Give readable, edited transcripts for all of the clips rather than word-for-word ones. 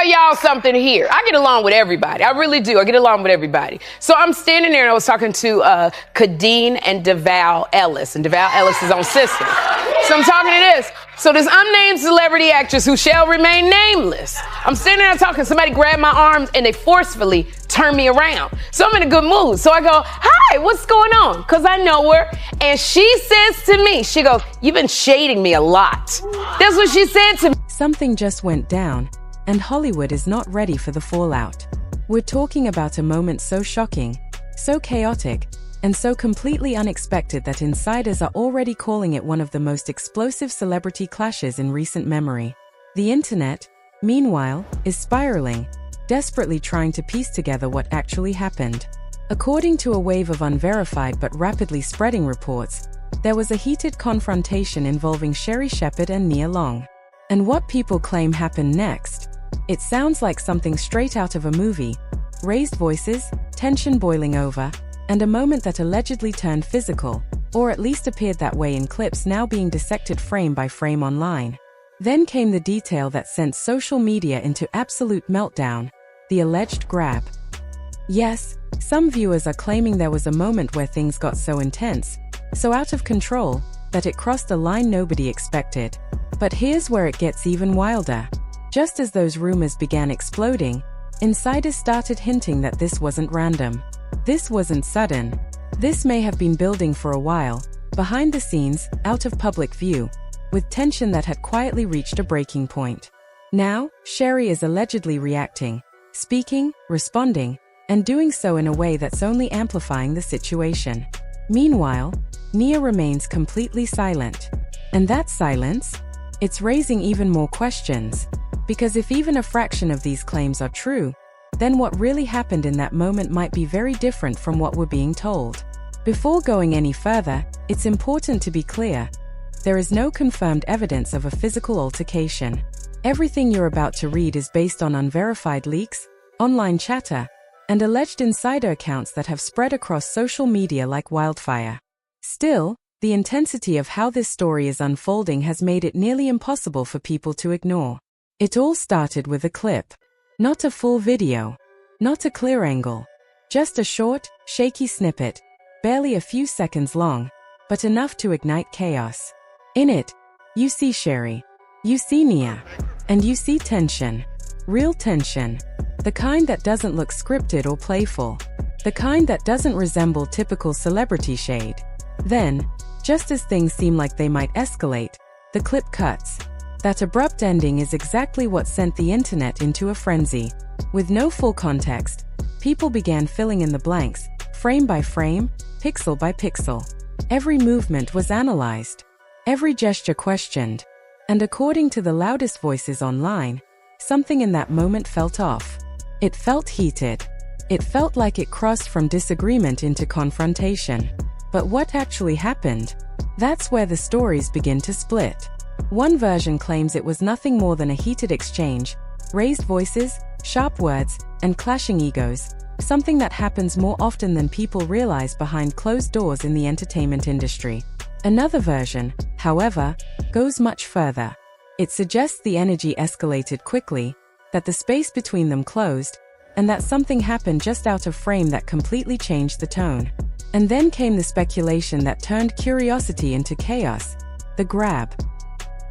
tell y'all something here. I get along with everybody. I really do. I get along with everybody. So I'm standing there and I was talking to Kadeen and DeVal Ellis. And DeVal Ellis is on Sister. So I'm talking to this. So this unnamed celebrity actress who shall remain nameless. I'm standing there talking. Somebody grabbed my arms and they forcefully turned me around. So I'm in a good mood. So I go, hi, what's going on? Because I know her. And she says to me, she goes, you've been shading me a lot. That's what she said to me. Something just went down, and Hollywood is not ready for the fallout. We're talking about a moment so shocking, so chaotic, and so completely unexpected that insiders are already calling it one of the most explosive celebrity clashes in recent memory. The internet, meanwhile, is spiraling, desperately trying to piece together what actually happened. According to a wave of unverified but rapidly spreading reports, there was a heated confrontation involving Sherri Shepherd and Nia Long. And what people claim happened next? It sounds like something straight out of a movie. Raised voices, tension boiling over, and a moment that allegedly turned physical, or at least appeared that way in clips now being dissected frame by frame online. Then came the detail that sent social media into absolute meltdown: the alleged grab. Yes, some viewers are claiming there was a moment where things got so intense, so out of control, that it crossed a line nobody expected. But here's where it gets even wilder. Just as those rumors began exploding, insiders started hinting that this wasn't random. This wasn't sudden. This may have been building for a while, behind the scenes, out of public view, with tension that had quietly reached a breaking point. Now, Sherri is allegedly reacting, speaking, responding, and doing so in a way that's only amplifying the situation. Meanwhile, Nia remains completely silent. And that silence? It's raising even more questions. Because if even a fraction of these claims are true, then what really happened in that moment might be very different from what we're being told. Before going any further, it's important to be clear. There is no confirmed evidence of a physical altercation. Everything you're about to read is based on unverified leaks, online chatter, and alleged insider accounts that have spread across social media like wildfire. Still, the intensity of how this story is unfolding has made it nearly impossible for people to ignore. It all started with a clip. Not a full video. Not a clear angle. Just a short, shaky snippet, barely a few seconds long, but enough to ignite chaos. In it, you see Sherri, you see Nia, and you see tension. Real tension. The kind that doesn't look scripted or playful. The kind that doesn't resemble typical celebrity shade. Then, just as things seem like they might escalate, the clip cuts. That abrupt ending is exactly what sent the internet into a frenzy. With no full context, people began filling in the blanks, frame by frame, pixel by pixel. Every movement was analyzed. Every gesture questioned. And according to the loudest voices online, something in that moment felt off. It felt heated. It felt like it crossed from disagreement into confrontation. But what actually happened? That's where the stories begin to split. One version claims it was nothing more than a heated exchange, raised voices, sharp words, and clashing egos, something that happens more often than people realize behind closed doors in the entertainment industry. Another version, however, goes much further. It suggests the energy escalated quickly, that the space between them closed, and that something happened just out of frame that completely changed the tone. And then came the speculation that turned curiosity into chaos: the grab.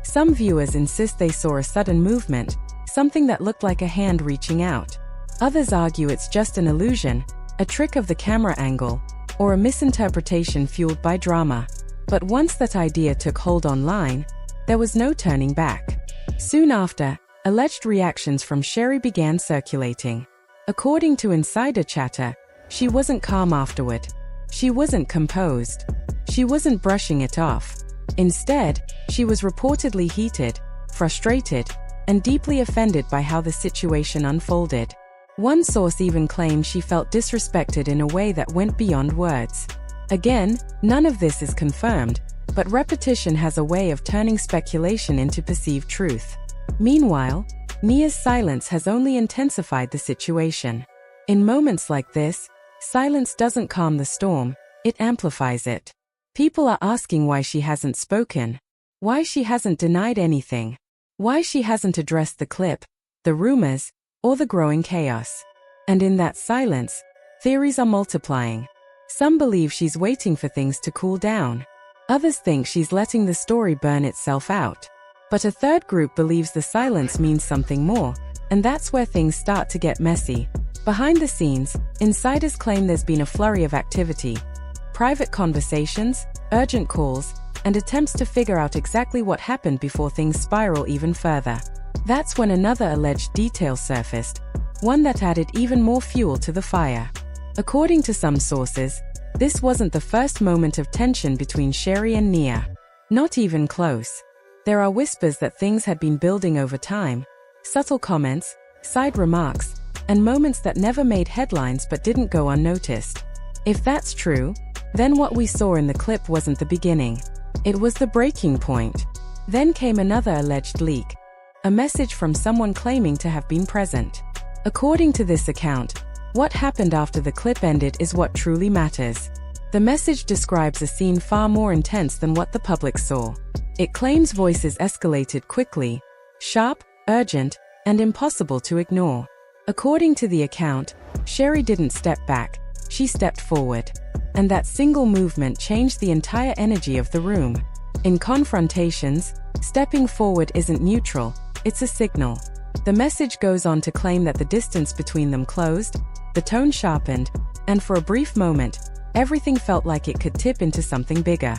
Some viewers insist they saw a sudden movement, something that looked like a hand reaching out. Others argue it's just an illusion, a trick of the camera angle, or a misinterpretation fueled by drama. But once that idea took hold online, there was no turning back. Soon after, alleged reactions from Sherri began circulating. According to insider chatter, she wasn't calm afterward. She wasn't composed. She wasn't brushing it off. Instead, she was reportedly heated, frustrated, and deeply offended by how the situation unfolded. One source even claimed she felt disrespected in a way that went beyond words. Again, none of this is confirmed, but repetition has a way of turning speculation into perceived truth. Meanwhile, Nia's silence has only intensified the situation. In moments like this, silence doesn't calm the storm, it amplifies it. People are asking why she hasn't spoken, why she hasn't denied anything, why she hasn't addressed the clip, the rumors, or the growing chaos. And in that silence, theories are multiplying. Some believe she's waiting for things to cool down. Others think she's letting the story burn itself out. But a third group believes the silence means something more, and that's where things start to get messy. Behind the scenes, insiders claim there's been a flurry of activity. Private conversations, urgent calls, and attempts to figure out exactly what happened before things spiral even further. That's when another alleged detail surfaced, one that added even more fuel to the fire. According to some sources, this wasn't the first moment of tension between Sherri and Nia. Not even close. There are whispers that things had been building over time, subtle comments, side remarks, and moments that never made headlines but didn't go unnoticed. If that's true, then what we saw in the clip wasn't the beginning. It was the breaking point. Then came another alleged leak, a message from someone claiming to have been present. According to this account, what happened after the clip ended is what truly matters. The message describes a scene far more intense than what the public saw. It claims voices escalated quickly, sharp, urgent, and impossible to ignore. According to the account, Sherri didn't step back, she stepped forward. And that single movement changed the entire energy of the room. In confrontations, stepping forward isn't neutral, it's a signal. The message goes on to claim that the distance between them closed, the tone sharpened, and for a brief moment, everything felt like it could tip into something bigger.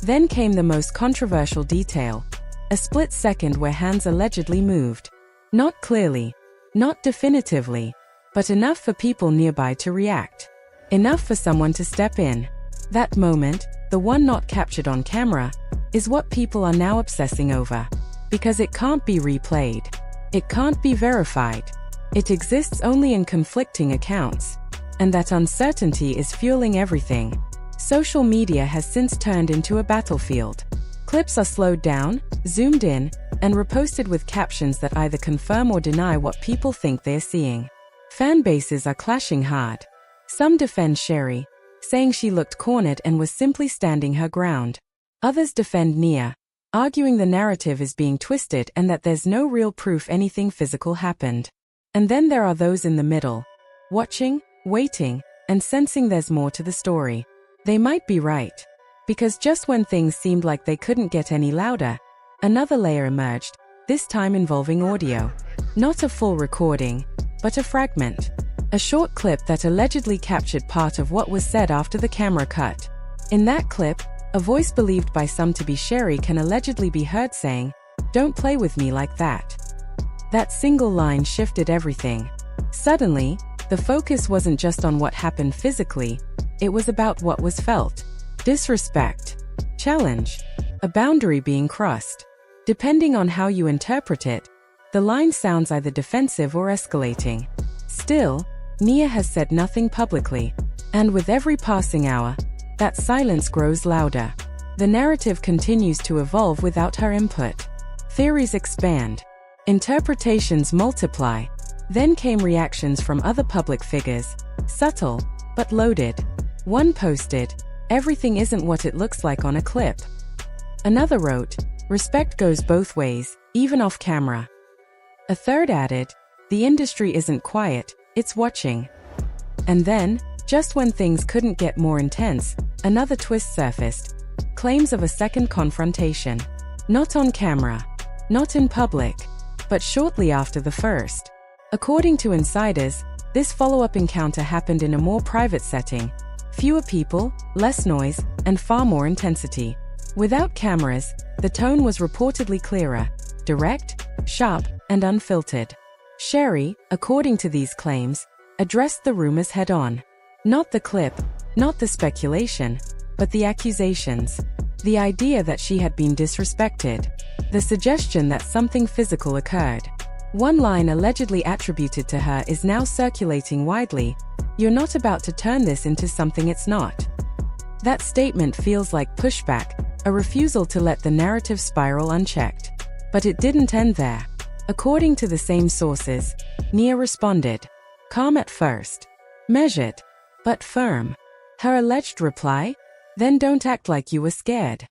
Then came the most controversial detail, a split second where hands allegedly moved. Not clearly, not definitively, but enough for people nearby to react. Enough for someone to step in. That moment, the one not captured on camera, is what people are now obsessing over. Because it can't be replayed. It can't be verified. It exists only in conflicting accounts. And that uncertainty is fueling everything. Social media has since turned into a battlefield. Clips are slowed down, zoomed in, and reposted with captions that either confirm or deny what people think they're seeing. Fan bases are clashing hard. Some defend Sherri, saying she looked cornered and was simply standing her ground. Others defend Nia, arguing the narrative is being twisted and that there's no real proof anything physical happened. And then there are those in the middle, watching, waiting, and sensing there's more to the story. They might be right. Because just when things seemed like they couldn't get any louder, another layer emerged, this time involving audio. Not a full recording, but a fragment. A short clip that allegedly captured part of what was said after the camera cut. In that clip, a voice believed by some to be Sherri can allegedly be heard saying, "Don't play with me like that." That single line shifted everything. Suddenly, the focus wasn't just on what happened physically, it was about what was felt. Disrespect, challenge, a boundary being crossed. Depending on how you interpret it, the line sounds either defensive or escalating. Still, Nia has said nothing publicly, and with every passing hour, that silence grows louder. The narrative continues to evolve without her input. Theories expand. Interpretations multiply. Then came reactions from other public figures, subtle, but loaded. One posted, "Everything isn't what it looks like on a clip." Another wrote, "Respect goes both ways, even off camera." A third added, "The industry isn't quiet, it's watching." And then, just when things couldn't get more intense, another twist surfaced. Claims of a second confrontation. Not on camera. Not in public. But shortly after the first. According to insiders, this follow-up encounter happened in a more private setting. Fewer people, less noise, and far more intensity. Without cameras, the tone was reportedly clearer, direct, sharp, and unfiltered. Sherri, according to these claims, addressed the rumors head-on. Not the clip, not the speculation, but the accusations. The idea that she had been disrespected. The suggestion that something physical occurred. One line allegedly attributed to her is now circulating widely. "You're not about to turn this into something it's not." That statement feels like pushback, a refusal to let the narrative spiral unchecked. But it didn't end there. According to the same sources, Nia responded. Calm at first. Measured. But firm. Her alleged reply? "Then don't act like you were scared."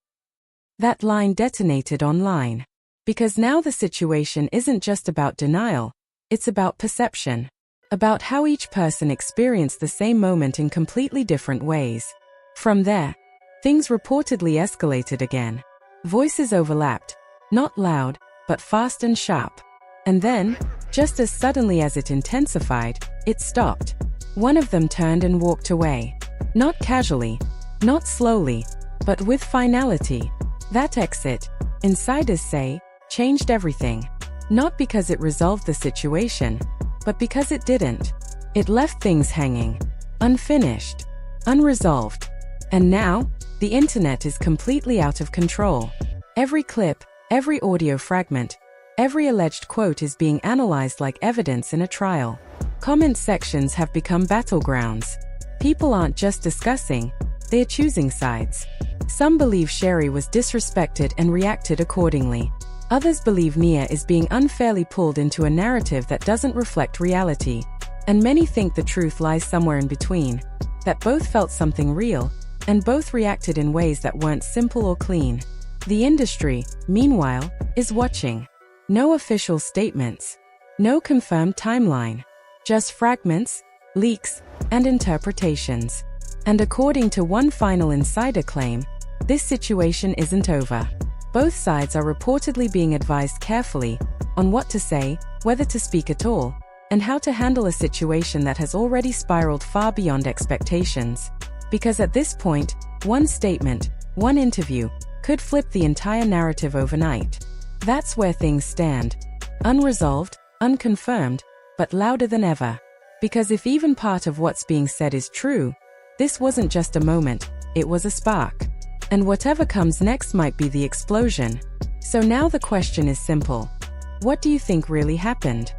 That line detonated online. Because now the situation isn't just about denial, It's about perception. About how each person experienced the same moment in completely different ways. From there, things reportedly escalated again. Voices overlapped, not loud, but fast and sharp. And then, just as suddenly as it intensified, it stopped. One of them turned and walked away. Not casually, not slowly, but with finality. That exit, insiders say, changed everything. Not because it resolved the situation, but because it didn't. It left things hanging, unfinished, unresolved. And now, the internet is completely out of control. Every clip, every audio fragment, every alleged quote is being analyzed like evidence in a trial. Comment sections have become battlegrounds. People aren't just discussing, they're choosing sides. Some believe Sherri was disrespected and reacted accordingly. Others believe Nia is being unfairly pulled into a narrative that doesn't reflect reality. And many think the truth lies somewhere in between, that both felt something real, and both reacted in ways that weren't simple or clean. The industry, meanwhile, is watching. No official statements. No confirmed timeline. Just fragments, leaks, and interpretations. And according to one final insider claim, this situation isn't over. Both sides are reportedly being advised carefully on what to say, whether to speak at all, and how to handle a situation that has already spiraled far beyond expectations. Because at this point, one statement, one interview, could flip the entire narrative overnight. That's where things stand. Unresolved, unconfirmed, but louder than ever. Because if even part of what's being said is true, this wasn't just a moment, it was a spark. And whatever comes next might be the explosion. So now the question is simple. What do you think really happened?